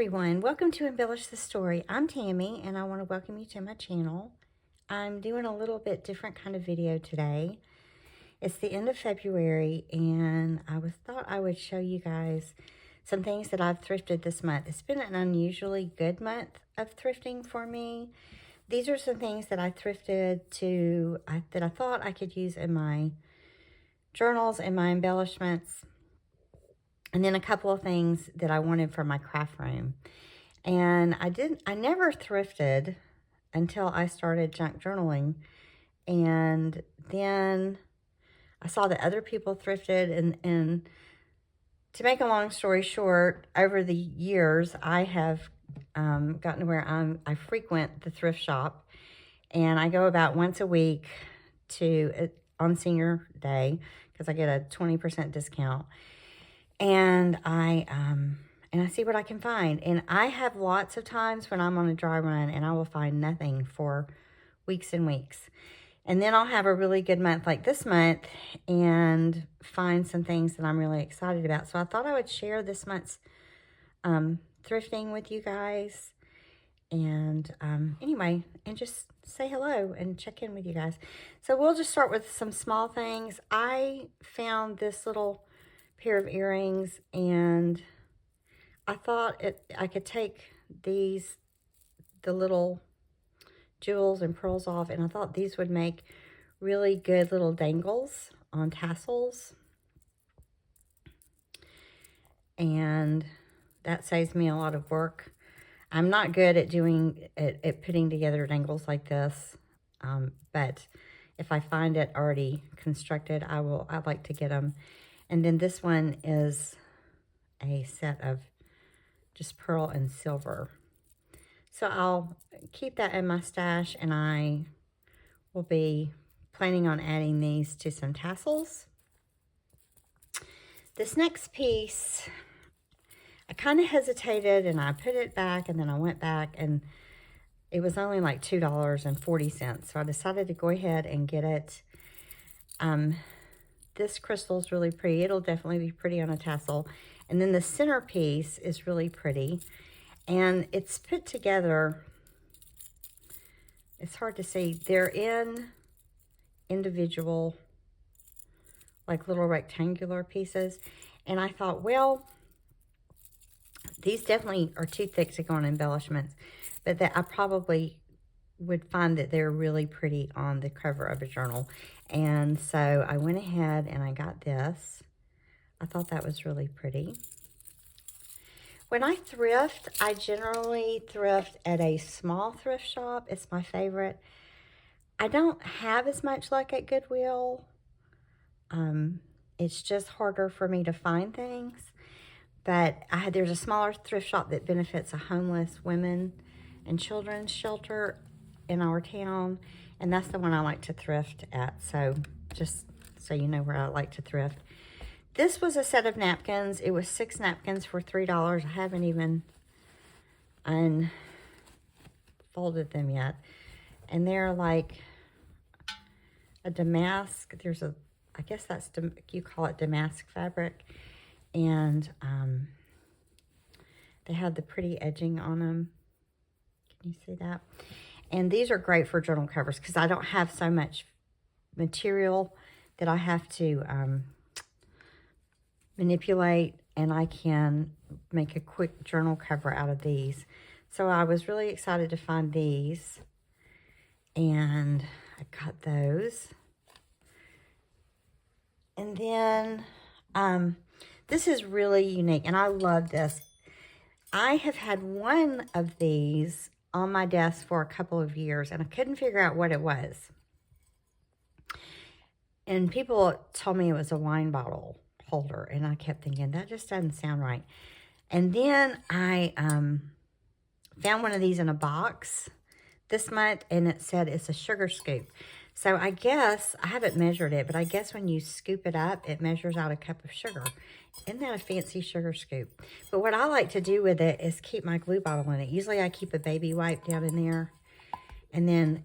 everyone, welcome to Embellish the Story. I'm Tammy and I want to welcome you to my channel. I'm doing a little bit different kind of video today. It's the end of February and thought I would show you guys some things that I've thrifted this month. It's been an unusually good month of thrifting for me. These are some things that I thrifted that I thought I could use in my journals and my embellishments. And then a couple of things that I wanted for my craft room. And I never thrifted until I started junk journaling. And then I saw that other people thrifted. And to make a long story short, over the years, I have gotten to where I frequent the thrift shop. And I go about once a week on Senior Day because I get a 20% discount. And I see what I can find. And I have lots of times when I'm on a dry run and I will find nothing for weeks and weeks. And then I'll have a really good month like this month and find some things that I'm really excited about. So I thought I would share this month's thrifting with you guys. And anyway, and just say hello and check in with you guys. So we'll just start with some small things. I found this little pair of earrings and I thought I could take the little jewels and pearls off, and I thought these would make really good little dangles on tassels, and that saves me a lot of work. I'm not good at putting together dangles like this, but if I find it already constructed, I'd like to get them. And then this one is a set of just pearl and silver. So I'll keep that in my stash, and I will be planning on adding these to some tassels. This next piece, I kind of hesitated and I put it back, and then I went back and it was only like $2.40. So I decided to go ahead and get it. This crystal is really pretty. It'll definitely be pretty on a tassel. And then the centerpiece is really pretty. And it's put together, it's hard to see. They're in individual, like little rectangular pieces. And I thought, well, these definitely are too thick to go on embellishments. But that I probably would find that they're really pretty on the cover of a journal. And so I went ahead and I got this. I thought that was really pretty. When I thrift, I generally thrift at a small thrift shop. It's my favorite. I don't have as much luck at Goodwill. It's just harder for me to find things. But there's a smaller thrift shop that benefits a homeless women and children's shelter in our town, and that's the one I like to thrift at. So just so you know where I like to thrift. This was a set of napkins. It was 6 napkins for $3. I haven't even unfolded them yet, and they're like a damask. I guess that's you call it damask fabric, and they have the pretty edging on them. Can you see that? And these are great for journal covers because I don't have so much material that I have to manipulate, and I can make a quick journal cover out of these. So I was really excited to find these, and I got those. And then this is really unique, and I love this. I have had one of these on my desk for a couple of years, and I couldn't figure out what it was. And people told me it was a wine bottle holder, and I kept thinking, that just doesn't sound right. And then I found one of these in a box this month, and it said it's a sugar scoop. So I guess, I haven't measured it, but I guess when you scoop it up, it measures out a cup of sugar. Isn't that a fancy sugar scoop? But what I like to do with it is keep my glue bottle in it. Usually I keep a baby wipe down in there, and then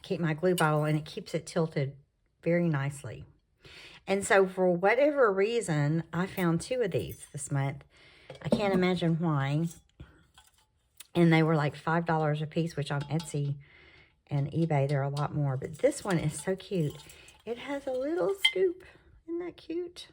keep my glue bottle, and it keeps it tilted very nicely. And so for whatever reason, I found 2 of these this month. I can't imagine why. And they were like $5 a piece, which on Etsy and eBay, they're a lot more. But this one is so cute. It has a little scoop. Isn't that cute?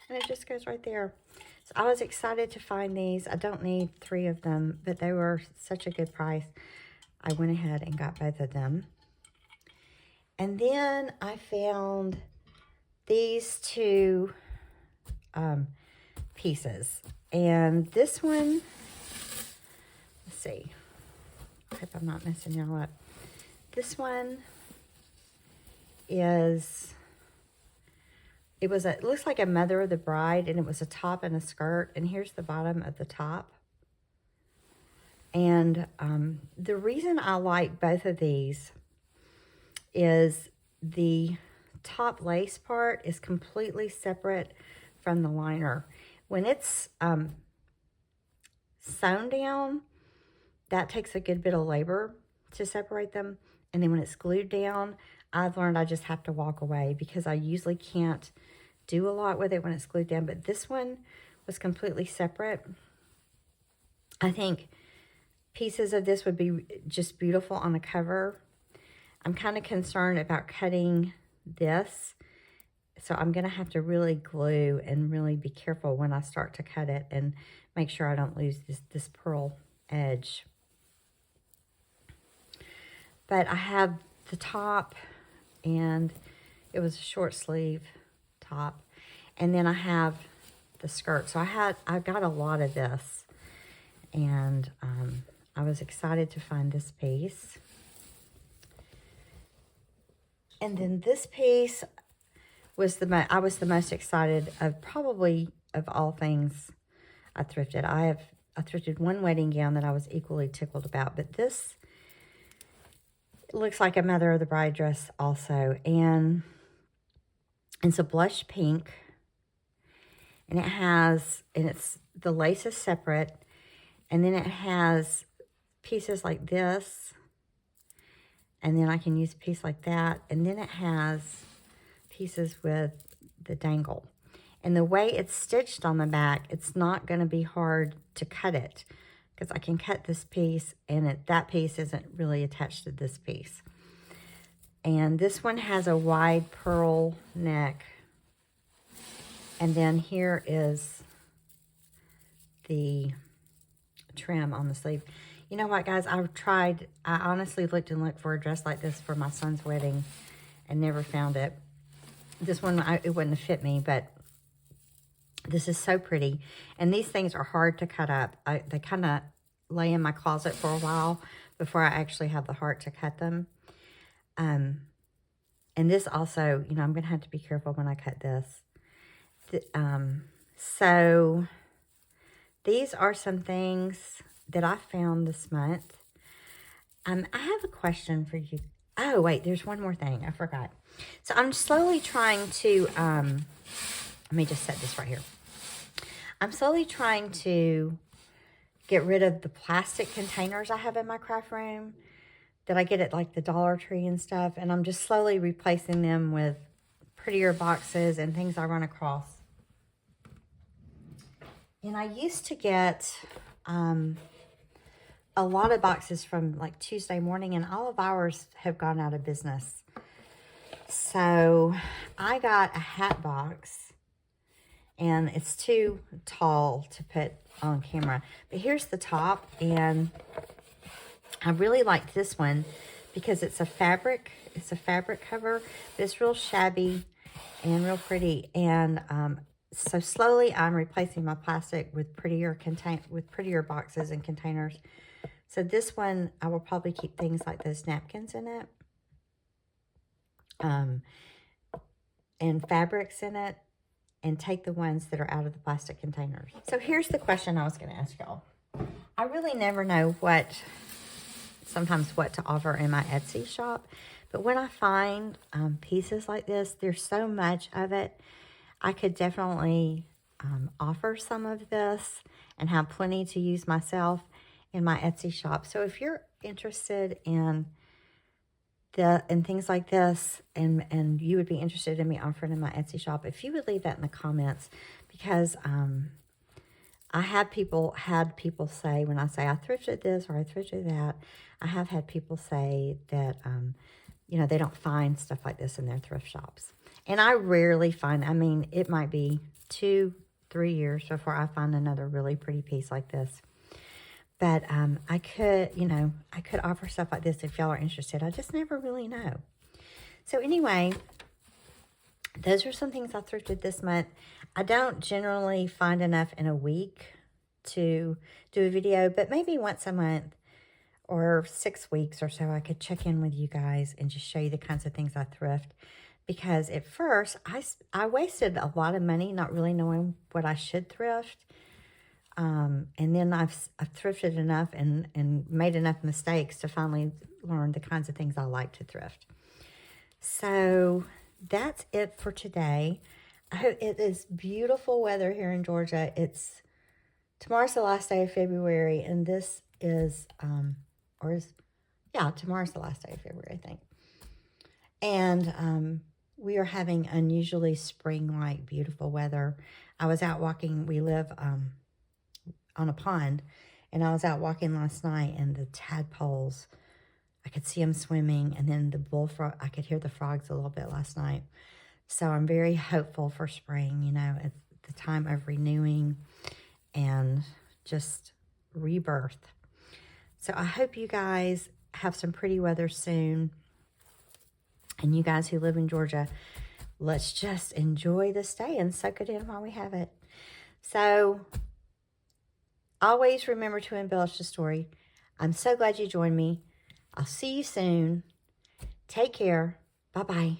And it just goes right there. So I was excited to find these. I don't need 3 of them, but they were such a good price. I went ahead and got both of them. And then I found these 2 pieces. And this one, let's see. I hope I'm not messing y'all up. This one is, it looks like a Mother of the Bride, and it was a top and a skirt. And here's the bottom of the top. And the reason I like both of these is the top lace part is completely separate from the liner. When it's sewn down, that takes a good bit of labor to separate them. And then when it's glued down, I've learned I just have to walk away because I usually can't do a lot with it when it's glued down. But this one was completely separate. I think pieces of this would be just beautiful on a cover. I'm kind of concerned about cutting this. So I'm going to have to really glue and really be careful when I start to cut it and make sure I don't lose this pearl edge. But I have the top, and it was a short sleeve top. And then I have the skirt. So I got a lot of this. And I was excited to find this piece. And then this piece was I was the most excited of probably of all things I thrifted. I thrifted one wedding gown that I was equally tickled about, but this looks like a Mother of the Bride dress also, and it's a blush pink, and it's the lace is separate, and then it has pieces like this, and then I can use a piece like that, and then it has pieces with the dangle. And the way it's stitched on the back, it's not going to be hard to cut it because I can cut this piece, and that piece isn't really attached to this piece. And this one has a wide pearl neck. And then here is the trim on the sleeve. You know what, guys? I honestly looked for a dress like this for my son's wedding and never found it. This one, it wouldn't have fit me, but this is so pretty. And these things are hard to cut up. They kind of lay in my closet for a while before I actually have the heart to cut them. And this also, you know, I'm going to have to be careful when I cut this. So these are some things that I found this month. I have a question for you. Oh, wait, there's one more thing. I forgot. So I'm slowly trying to, let me just set this right here. I'm slowly trying to get rid of the plastic containers I have in my craft room that I get at like the Dollar Tree and stuff. And I'm just slowly replacing them with prettier boxes and things I run across. And I used to get a lot of boxes from like Tuesday Morning, and all of ours have gone out of business. So I got a hat box, and it's too tall to put on camera. But here's the top, and I really like this one because it's a fabric cover, but it's real shabby and real pretty. And so slowly I'm replacing my plastic with prettier boxes and containers. So this one, I will probably keep things like those napkins in it. And fabrics in it, and take the ones that are out of the plastic containers. So here's the question I was going to ask y'all. I really never know sometimes what to offer in my Etsy shop, but when I find pieces like this, there's so much of it. I could definitely offer some of this and have plenty to use myself in my Etsy shop. So if you're interested in things like this, and you would be interested in me offering in my Etsy shop, if you would leave that in the comments, because I have had people say, when I say I thrifted this or I thrifted that, I have had people say that, you know, they don't find stuff like this in their thrift shops. And I rarely find, I mean, it might be 2-3 years before I find another really pretty piece like this. But I could, you know, I could offer stuff like this if y'all are interested. I just never really know. So anyway, those are some things I thrifted this month. I don't generally find enough in a week to do a video, but maybe once a month or 6 weeks or so, I could check in with you guys and just show you the kinds of things I thrift. Because at first, I wasted a lot of money not really knowing what I should thrift. And then I've thrifted enough and made enough mistakes to finally learn the kinds of things I like to thrift. So that's it for today. I hope it is beautiful weather here in Georgia. Tomorrow's the last day of February, and this is, tomorrow's the last day of February, I think. And we are having unusually spring-like beautiful weather. I was out walking. We live on a pond, and I was out walking last night, and the tadpoles, I could see them swimming, and then the bullfrog, I could hear the frogs a little bit last night. So I'm very hopeful for spring, you know, at the time of renewing and just rebirth. So I hope you guys have some pretty weather soon. And you guys who live in Georgia, let's just enjoy this day and soak it in while we have it. So always remember to embellish the story. I'm so glad you joined me. I'll see you soon. Take care. Bye-bye.